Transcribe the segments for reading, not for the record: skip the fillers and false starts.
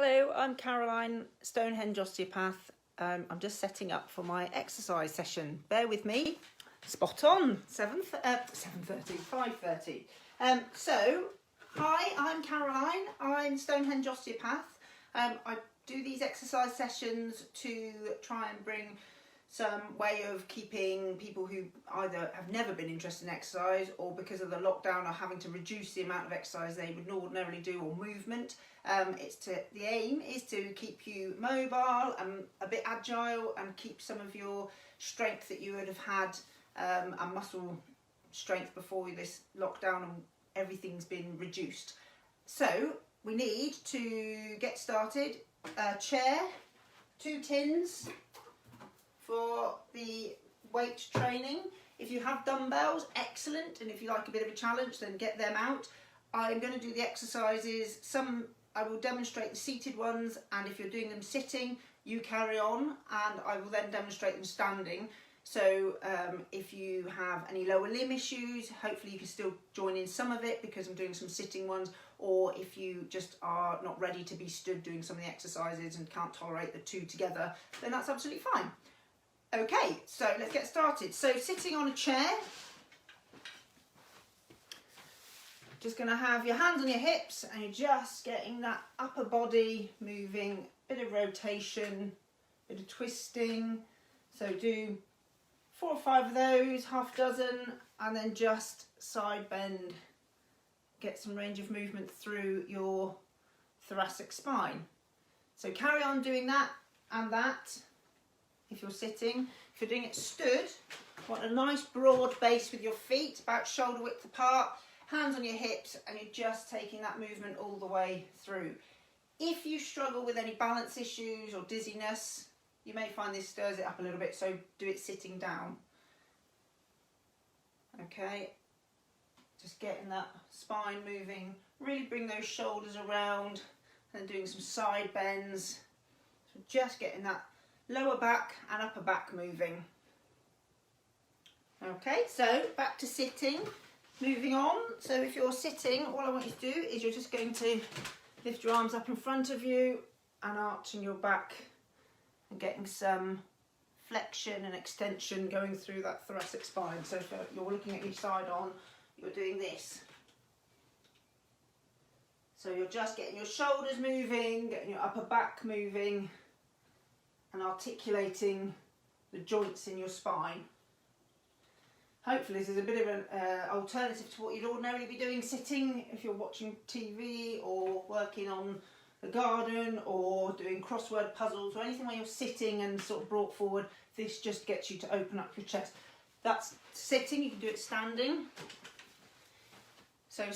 Hello, I'm Caroline, Stonehenge Osteopath. I'm just setting up for my exercise session. Bear with me. Spot on, 5:30. Hi, I'm Caroline. I'm Stonehenge Osteopath. I do these exercise sessions to try and bring some way of keeping people who either have never been interested in exercise or because of the lockdown are having to reduce the amount of exercise they would ordinarily do, or movement. The aim is to keep you mobile and a bit agile and keep some of your strength that you would have had and muscle strength before this lockdown and everything's been reduced. So we need to get started. A chair, 2 tins for the weight training. If you have dumbbells, excellent, and if you like a bit of a challenge, then get them out. I'm going to do the exercises. I will demonstrate the seated ones, and if you're doing them sitting, you carry on, and I will then demonstrate them standing. So if you have any lower limb issues, hopefully you can still join in some of it because I'm doing some sitting ones, or if you just are not ready to be stood doing some of the exercises and can't tolerate the two together, then that's absolutely fine. Okay, so let's get started. So sitting on a chair, just going to have your hands on your hips and you're just getting that upper body moving, bit of rotation, bit of twisting. So do 4 or 5 of those, half dozen, and then just side bend. Get some range of movement through your thoracic spine. So carry on doing that and that. If you're sitting, if you're doing it stood, want a nice broad base with your feet, about shoulder width apart, hands on your hips, and you're just taking that movement all the way through. If you struggle with any balance issues or dizziness, you may find this stirs it up a little bit, so do it sitting down. Okay, just getting that spine moving, really bring those shoulders around, and doing some side bends. So just getting that lower back and upper back moving. Okay, so back to sitting, moving on. So if you're sitting, all I want you to do is you're just going to lift your arms up in front of you and arching your back and getting some flexion and extension going through that thoracic spine. So if you're looking at each side on, you're doing this. So you're just getting your shoulders moving, getting your upper back moving, and articulating the joints in your spine. Hopefully this is a bit of an alternative to what you'd ordinarily be doing sitting if you're watching TV or working on the garden or doing crossword puzzles or anything where you're sitting and sort of brought forward. This just gets you to open up your chest. That's sitting, you can do it standing. So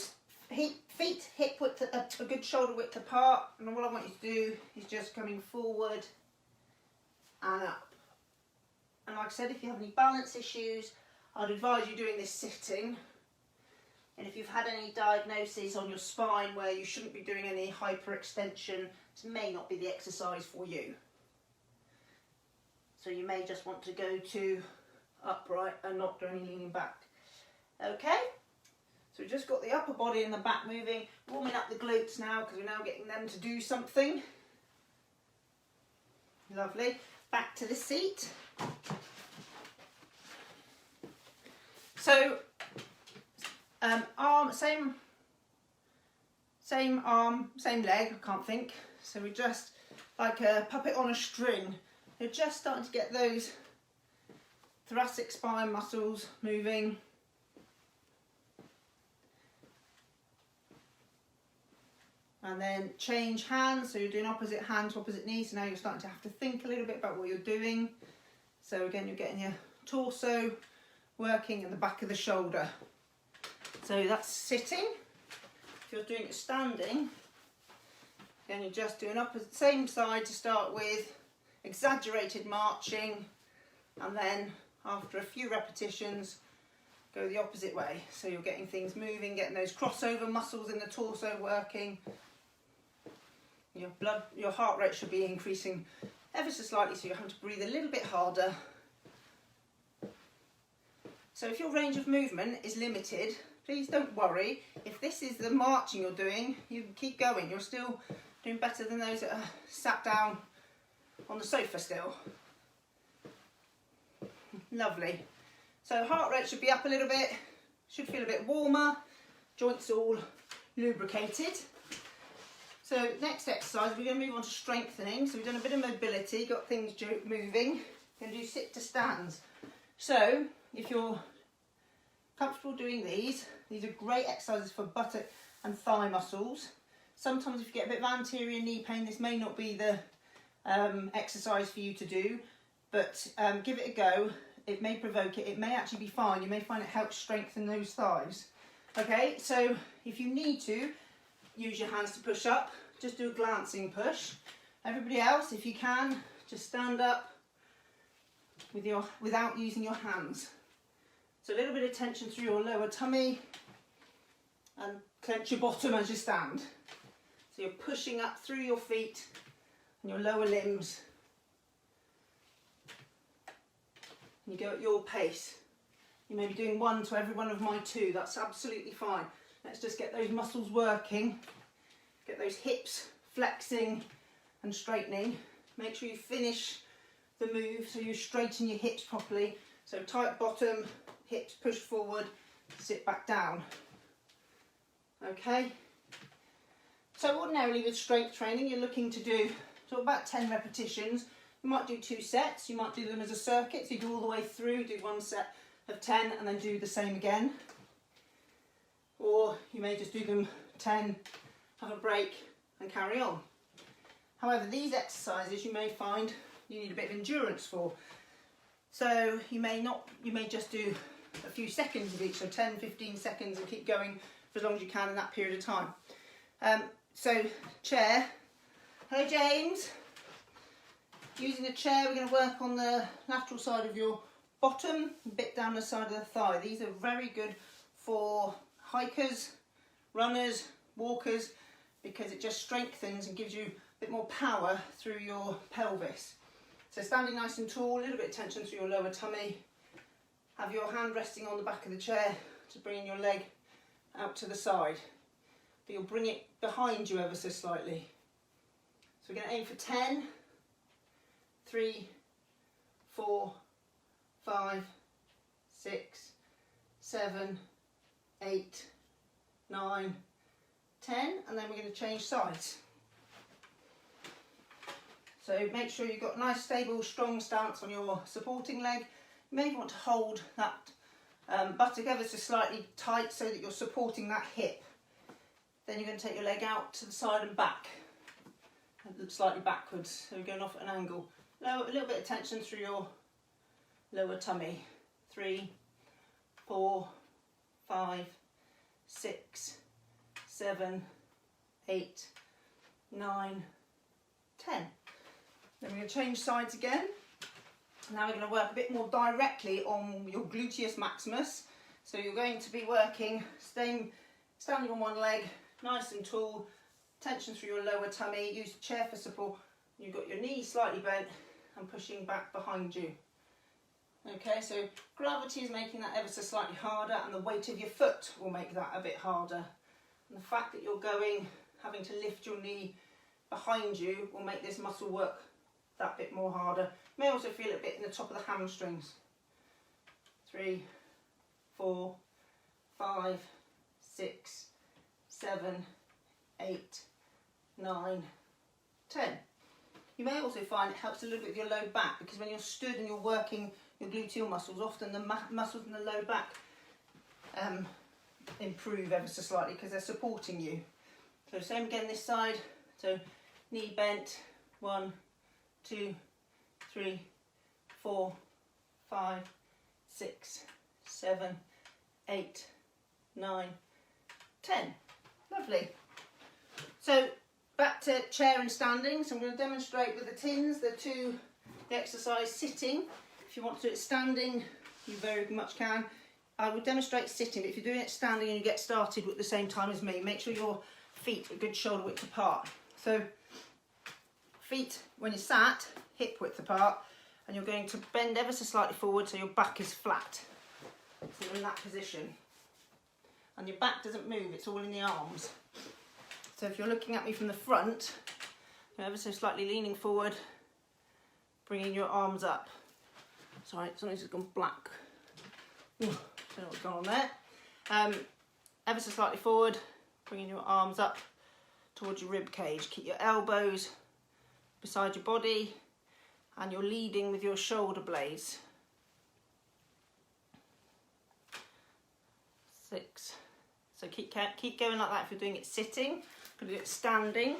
feet hip width, a good shoulder width apart, and all I want you to do is just coming forward and up. And like I said, if you have any balance issues, I'd advise you doing this sitting. And if you've had any diagnoses on your spine where you shouldn't be doing any hyperextension, this may not be the exercise for you. So you may just want to go to upright and not do any leaning back. Okay, so we've just got the upper body and the back moving, warming up the glutes now because we're now getting them to do something. Lovely. Back to the seat. So arm, same arm, same leg, I can't think. So we're just like a puppet on a string. You're just starting to get those thoracic spine muscles moving. And then change hands, so you're doing opposite hand to opposite knee, so now you're starting to have to think a little bit about what you're doing. So again, you're getting your torso working and the back of the shoulder. So that's sitting. If you're doing it standing, then you're just doing opposite, same side to start with, exaggerated marching, and then after a few repetitions, go the opposite way. So you're getting things moving, getting those crossover muscles in the torso working. Your heart rate should be increasing ever so slightly, so you have to breathe a little bit harder. So if your range of movement is limited, please don't worry. If this is the marching you're doing, you can keep going. You're still Doing better than those that are sat down on the sofa still. Lovely. So heart rate should be up a little bit, should feel a bit warmer, joints all lubricated. So next exercise, we're going to move on to strengthening. So we've done a bit of mobility, got things moving. We're going to do sit to stands. So if you're comfortable doing these are great exercises for buttock and thigh muscles. Sometimes if you get a bit of anterior knee pain, this may not be the exercise for you to do, but give it a go. It may provoke it, it may actually be fine. You may find it helps strengthen those thighs. Okay, so if you need to, use your hands to push up, just do a glancing push. Everybody else, if you can, just stand up without using your hands. So a little bit of tension through your lower tummy and clench your bottom as you stand. So you're pushing up through your feet and your lower limbs. And you go at your pace. You may be doing 1 to every one of my 2, that's absolutely fine. Let's just get those muscles working, get those hips flexing and straightening. Make sure you finish the move so you straighten your hips properly. So tight bottom, hips push forward, sit back down. Okay. So ordinarily with strength training, you're looking to do about 10 repetitions. You might do 2 sets, you might do them as a circuit, so you go all the way through, do 1 set of 10 and then do the same again. Or you may just do them 10, have a break and carry on. However, these exercises you may find you need a bit of endurance for. So you may just do a few seconds of each, so 10, 15 seconds, and keep going for as long as you can in that period of time. So chair. Hello James. Using a chair, we're going to work on the lateral side of your bottom, a bit down the side of the thigh. These are very good for hikers, runners, walkers, because it just strengthens and gives you a bit more power through your pelvis. So standing nice and tall, a little bit of tension through your lower tummy. Have your hand resting on the back of the chair to bring your leg out to the side. But you'll bring it behind you ever so slightly. So we're going to aim for 10, 3, 4, 5, 6, 7, 8, 9, 10, and then we're going to change sides. So make sure you've got a nice, stable, strong stance on your supporting leg. You may want to hold that buttock ever so slightly tight so that you're supporting that hip. Then you're going to take your leg out to the side and back, slightly backwards, so we're going off at an angle. A little bit of tension through your lower tummy. 3, 4, 5, 6, 7, 8, 9, 10. Then we're going to change sides again. Now we're going to work a bit more directly on your gluteus maximus. So you're going to be working, standing on one leg, nice and tall, tension through your lower tummy, use the chair for support. You've got your knees slightly bent and pushing back behind you. Okay, so gravity is making that ever so slightly harder, and the weight of your foot will make that a bit harder. And the fact that you're having to lift your knee behind you will make this muscle work that bit more harder. You may also feel it a bit in the top of the hamstrings. 3, 4, 5, 6, 7, 8, 9, 10. You may also find it helps a little bit with your low back, because when you're stood and you're working your gluteal muscles, often the muscles in the low back improve ever so slightly because they're supporting you. So same again this side, so knee bent, 1, 2, 3, 4, 5, 6, 7, 8, 9, 10. Lovely. So back to chair and standing. So I'm going to demonstrate with the tins the exercise sitting. If you want to do it standing, you very much can. I would demonstrate sitting, but if you're doing it standing and you get started at the same time as me, make sure your feet are good shoulder width apart. So feet, when you're sat, hip width apart, and you're going to bend ever so slightly forward so your back is flat. So you're in that position. And your back doesn't move, it's all in the arms. So if you're looking at me from the front, you're ever so slightly leaning forward, bringing your arms up. Sorry, something's just gone black. Ooh, don't know what's going on there. Ever so slightly forward, bringing your arms up towards your rib cage. Keep your elbows beside your body, and you're leading with your shoulder blades. 6. So keep going like that if you're doing it sitting. You can do it standing.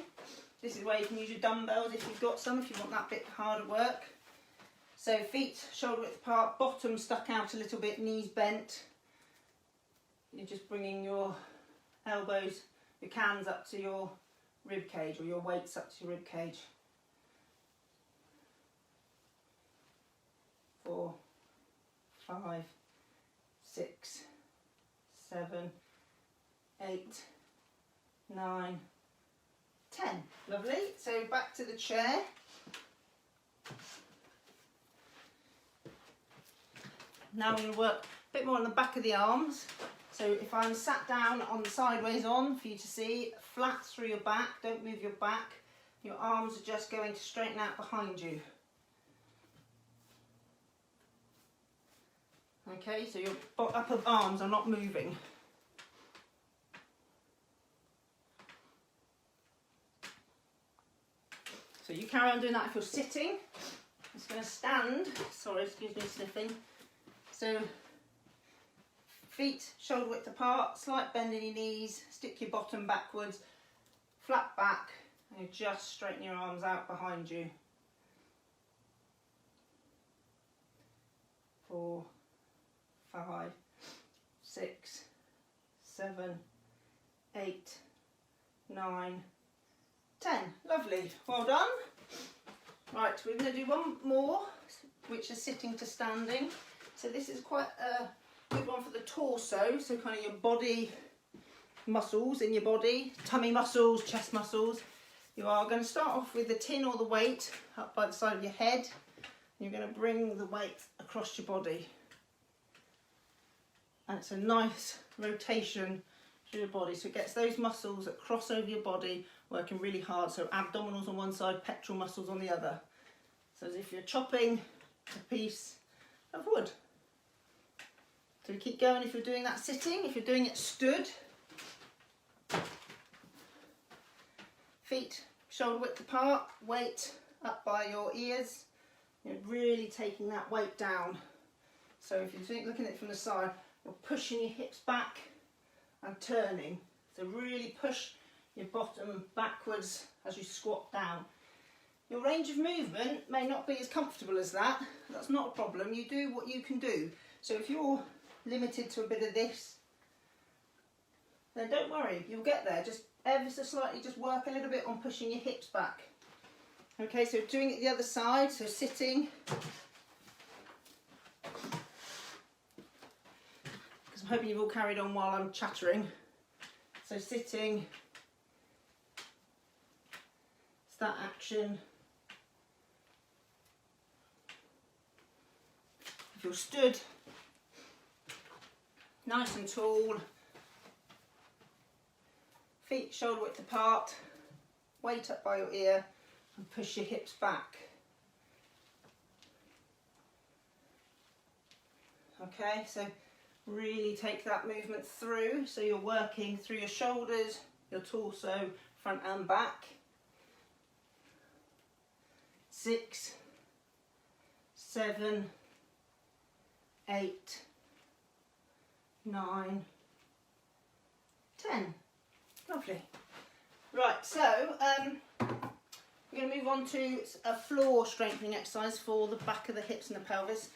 This is where you can use your dumbbells if you've got some, if you want that bit harder work. So feet shoulder width apart, bottom stuck out a little bit, knees bent. You're just bringing your elbows, your cans up to your rib cage, or your weights up to your rib cage. 4, 5, 6, 7, 8, 9, 10. Lovely. So back to the chair. Now I'm going to work a bit more on the back of the arms. So if I'm sat down on the sideways on for you to see, flat through your back, don't move your back. Your arms are just going to straighten out behind you. Okay, so your upper arms are not moving. So you carry on doing that if you're sitting. I'm just going to stand. Sorry, excuse me sniffing. So feet shoulder width apart, slight bend in your knees, stick your bottom backwards, flat back, and you just straighten your arms out behind you. 4, 5, 6, 7, 8, 9, 10. Lovely, well done. Right, we're going to do one more, which is sitting to standing. So this is quite a good one for the torso, so kind of your body muscles in your body, tummy muscles, chest muscles. You are going to start off with the tin or the weight up by the side of your head. You're going to bring the weight across your body. And it's a nice rotation through your body, so it gets those muscles that cross over your body working really hard. So abdominals on one side, pectoral muscles on the other. So as if you're chopping a piece of wood. So you keep going if you're doing that sitting. If you're doing it stood, feet shoulder width apart, weight up by your ears. You're really taking that weight down. So if you're looking at it from the side, you're pushing your hips back and turning. So really push your bottom backwards as you squat down. Your range of movement may not be as comfortable as that. That's not a problem. You do what you can do. So if you're limited to a bit of this, then don't worry, you'll get there. Just ever so slightly, just work a little bit on pushing your hips back. Okay, so doing it the other side, so sitting. Because I'm hoping you've all carried on while I'm chattering. So sitting, it's that action. If you're stood, nice and tall, feet shoulder width apart, weight up by your ear, and push your hips back. Okay, so really take that movement through, so you're working through your shoulders, your torso, front and back. 6, 7, 8, 9, 10. Lovely. Right, so we're going to move on to a floor strengthening exercise for the back of the hips and the pelvis.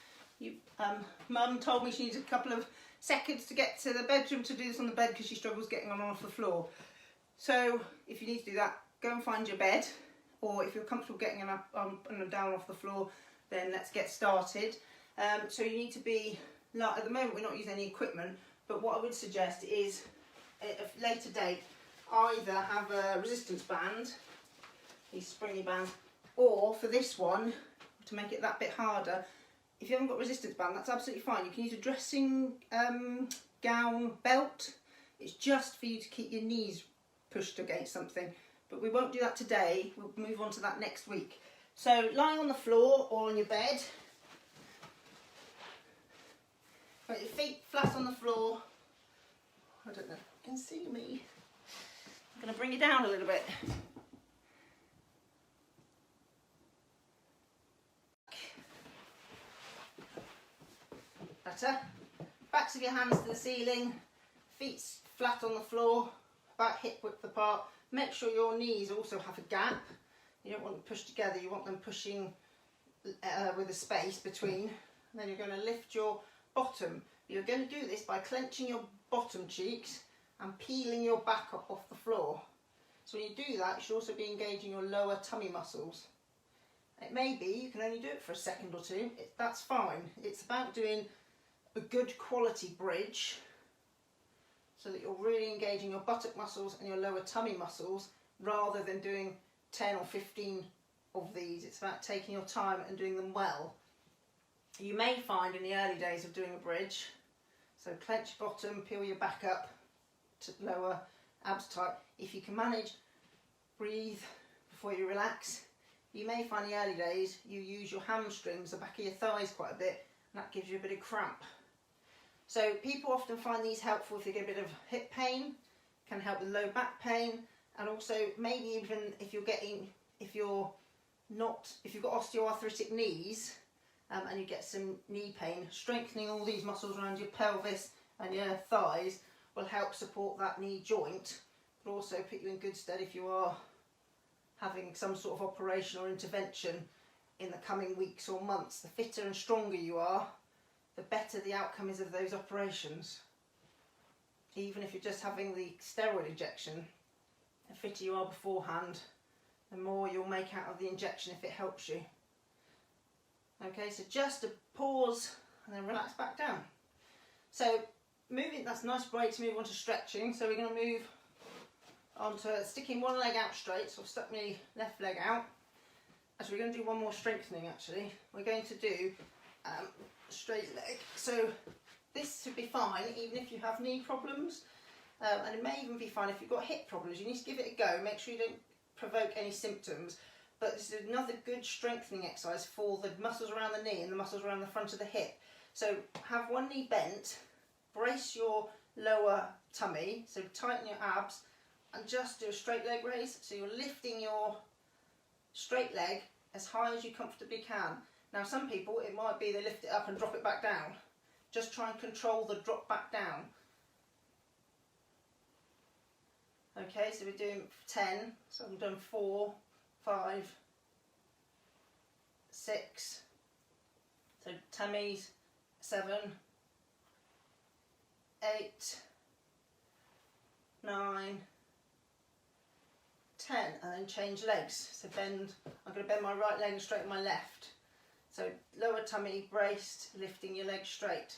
Mum told me she needs a couple of seconds to get to the bedroom to do this on the bed because she struggles getting on and off the floor. So if you need to do that, go and find your bed, or if you're comfortable getting up and down off the floor, then let's get started. So you need to be, like, at the moment we're not using any equipment, but what I would suggest is at a later date either have a resistance band, these springy bands, or for this one, to make it that bit harder, if you haven't got a resistance band, that's absolutely fine. You can use a dressing gown belt. It's just for you to keep your knees pushed against something. But we won't do that today, we'll move on to that next week. So lying on the floor or on your bed, put your feet flat on the floor. I don't know if you can see me. I'm going to bring you down a little bit. Better. Backs of your hands to the ceiling, feet flat on the floor, about hip width apart. Make sure your knees also have a gap. You don't want them pushed together, you want them pushing with a space between. And then you're going to lift your bottom. You're going to do this by clenching your bottom cheeks and peeling your back up off the floor. So when you do that, you should also be engaging your lower tummy muscles. It may be you can only do it for a second or two. That's fine. It's about doing a good quality bridge so that you're really engaging your buttock muscles and your lower tummy muscles rather than doing 10 or 15 of these. It's about taking your time and doing them well. You may find in the early days of doing a bridge, so clench your bottom, peel your back up to lower, abs tight. If you can manage, breathe before you relax. You may find in the early days you use your hamstrings, the back of your thighs quite a bit, and that gives you a bit of cramp. So people often find these helpful if they get a bit of hip pain, can help with low back pain, and also maybe even if you've got osteoarthritic knees and you get some knee pain, strengthening all these muscles around your pelvis and your thighs will help support that knee joint, but also put you in good stead if you are having some sort of operation or intervention in the coming weeks or months. The fitter and stronger you are, the better the outcome is of those operations. Even if you're just having the steroid injection, the fitter you are beforehand, the more you'll make out of the injection if it helps you. Okay, so just a pause and then relax back down. So moving, that's a nice break to move on to stretching. So we're going to move on to sticking one leg out straight. So I've stuck my left leg out. Actually, we're going to do one more strengthening actually. We're going to do straight leg. So this should be fine even if you have knee problems, and it may even be fine if you've got hip problems. You need to give it a go, make sure you don't provoke any symptoms, but this is another good strengthening exercise for the muscles around the knee and the muscles around the front of the hip. So have one knee bent, brace your lower tummy, so tighten your abs and just do a straight leg raise. So you're lifting your straight leg as high as you comfortably can. Now some people, it might be they lift it up and drop it back down. Just try and control the drop back down. Okay, so we're doing 10, so I've done 4, 5, 6, so tummies, 7, 8, 9, 10, and then change legs. So bend, I'm going to bend my right leg and straighten my left. So lower tummy braced, lifting your leg straight.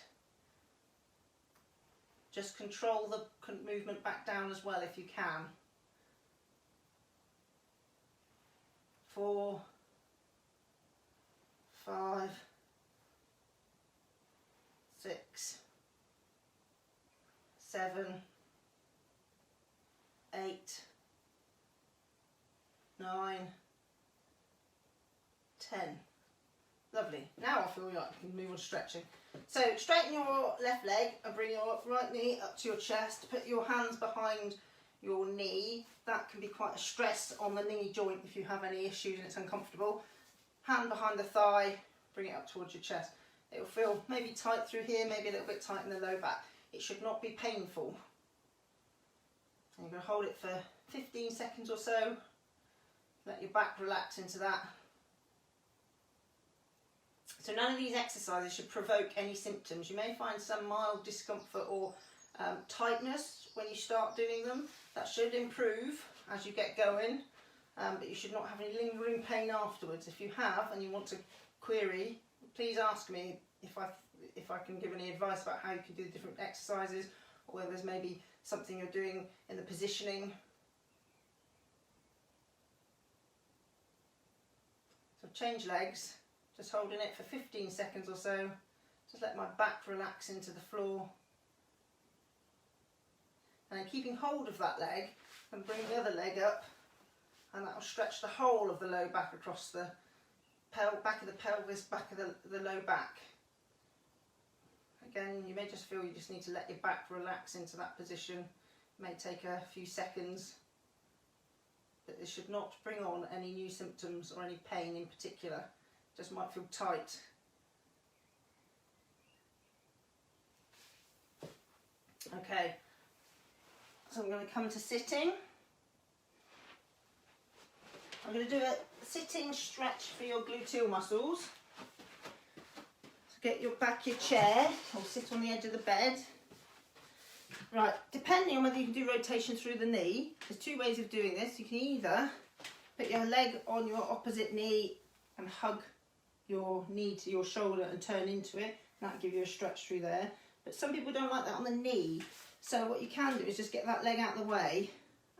Just control the movement back down as well if you can. 4, 5, 6, 7, 8, 9, 10. Lovely. Now I feel like you can move on to stretching. So straighten your left leg and bring your right knee up to your chest. Put your hands behind your knee. That can be quite a stress on the knee joint if you have any issues and it's uncomfortable. Hand behind the thigh, bring it up towards your chest. It will feel maybe tight through here, maybe a little bit tight in the low back. It should not be painful. And you're going to hold it for 15 seconds or so. Let your back relax into that. So none of these exercises should provoke any symptoms. You may find some mild discomfort or tightness when you start doing them. That should improve as you get going, but you should not have any lingering pain afterwards. If you have and you want to query, please ask me if I can give any advice about how you can do the different exercises, or whether there's maybe something you're doing in the positioning. So change legs. Just holding it for 15 seconds or so. Just let my back relax into the floor. and then keeping hold of that leg and bring the other leg up, and that will stretch the whole of the low back across the back of the pelvis, back of the low back. Again, you may just feel you just need to let your back relax into that position. It may take a few seconds, but this should not bring on any new symptoms or any pain in particular. Just might feel tight. Okay, so I'm going to come to sitting. I'm going to do a sitting stretch for your gluteal muscles. So get your back, your chair, or sit on the edge of the bed. Right, depending on whether you can do rotation through the knee, there's two ways of doing this. You can either put your leg on your opposite knee and hug your knee to your shoulder and turn into it. That'll give you a stretch through there. But some people don't like that on the knee. So what you can do is just get that leg out of the way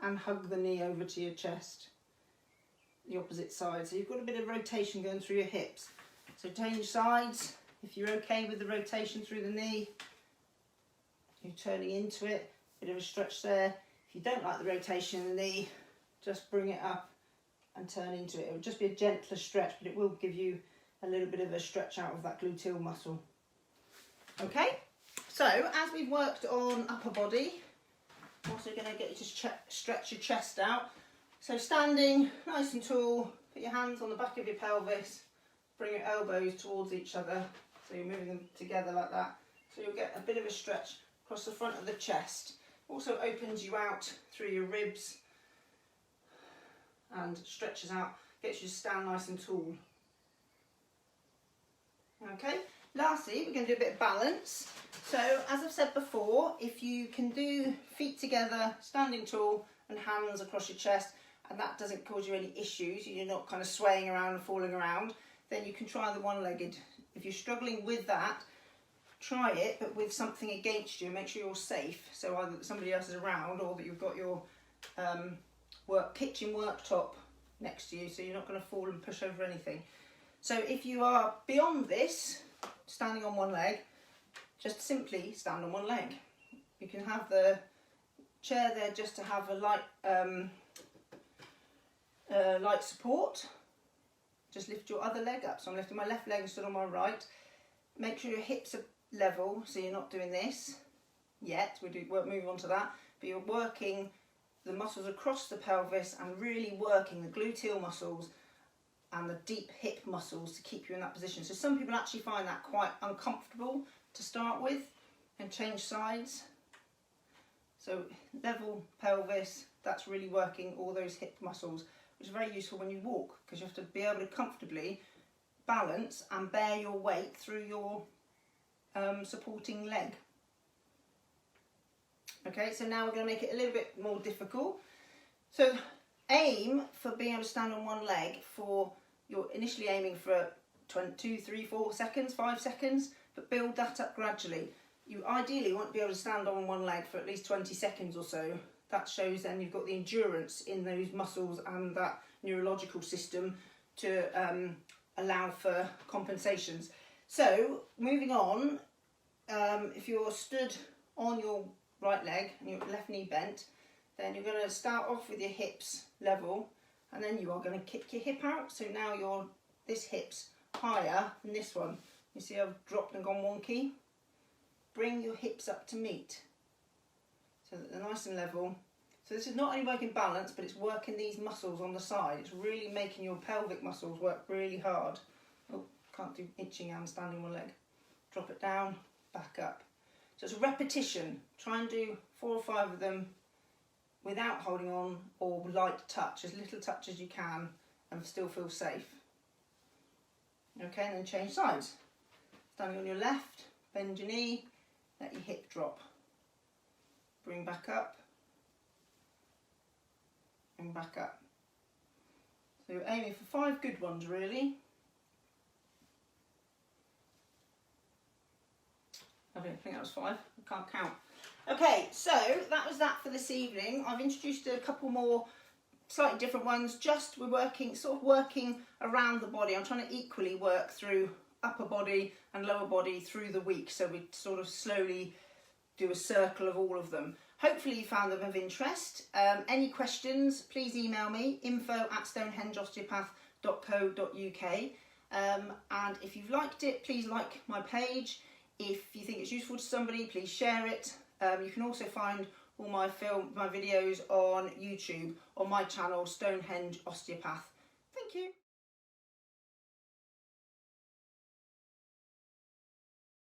and hug the knee over to your chest, the opposite side. So you've got a bit of rotation going through your hips. So change sides. If you're okay with the rotation through the knee, you're turning into it, bit of a stretch there. If you don't like the rotation in the knee, just bring it up and turn into it. It will just be a gentler stretch, but it will give you a little bit of a stretch out of that gluteal muscle. Okay, so as we've worked on upper body, I'm also going to get you to stretch your chest out. So standing nice and tall, put your hands on the back of your pelvis, bring your elbows towards each other, so you're moving them together like that. So you'll get a bit of a stretch across the front of the chest. Also opens you out through your ribs and stretches out, gets you to stand nice and tall. Okay, lastly we're going to do a bit of balance. So as I've said before, if you can do feet together, standing tall, and hands across your chest, and that doesn't cause you any issues, you're not kind of swaying around and falling around, then you can try the one-legged. If you're struggling with that, try it, but with something against you. Make sure you're safe, so either that somebody else is around or that you've got your kitchen worktop next to you, so you're not going to fall and push over anything. So if you are beyond this, standing on one leg, just simply stand on one leg. You can have the chair there just to have a light support. Just lift your other leg up. So I'm lifting my left leg and stood on my right. Make sure your hips are level, so you're not doing this yet. We'll move on to that. But you're working the muscles across the pelvis and really working the gluteal muscles and the deep hip muscles to keep you in that position. So some people actually find that quite uncomfortable to start with, and change sides. So level pelvis, that's really working all those hip muscles, which is very useful when you walk, because you have to be able to comfortably balance and bear your weight through your supporting leg. Okay, so now we're going to make it a little bit more difficult. So aim for being able to stand on one leg for, you're initially aiming for 2, 3, 4 seconds, 5 seconds, but build that up gradually. You ideally want to be able to stand on one leg for at least 20 seconds or so. That shows then you've got the endurance in those muscles and that neurological system to allow for compensations. So moving on, if you're stood on your right leg and your left knee bent, then you're going to start off with your hips level, and then you are going to kick your hip out. So now this hip's higher than this one. You see I've dropped and gone wonky? Bring your hips up to meet, so that they're nice and level. So this is not only working balance, but it's working these muscles on the side. It's really making your pelvic muscles work really hard. Oh, can't do inching and standing one leg. Drop it down, back up. So it's a repetition. Try and do 4 or 5 of them without holding on, or light touch, as little touch as you can, and still feel safe. Okay, and then change sides. Standing on your left, bend your knee, let your hip drop. Bring back up, and back up. So you're aiming for 5 good ones really. I don't think that was 5, I can't count. Okay, so that was that for this evening. I've introduced a couple more slightly different ones. Just we're working around the body. I'm trying to equally work through upper body and lower body through the week, so we sort of slowly do a circle of all of them. Hopefully you found them of interest. Any questions, please email me, info@stonehengeosteopath.co.uk. And if you've liked it, please like my page. If you think it's useful to somebody, please share it. You can also find all my videos on YouTube on my channel, Stonehenge Osteopath. Thank you.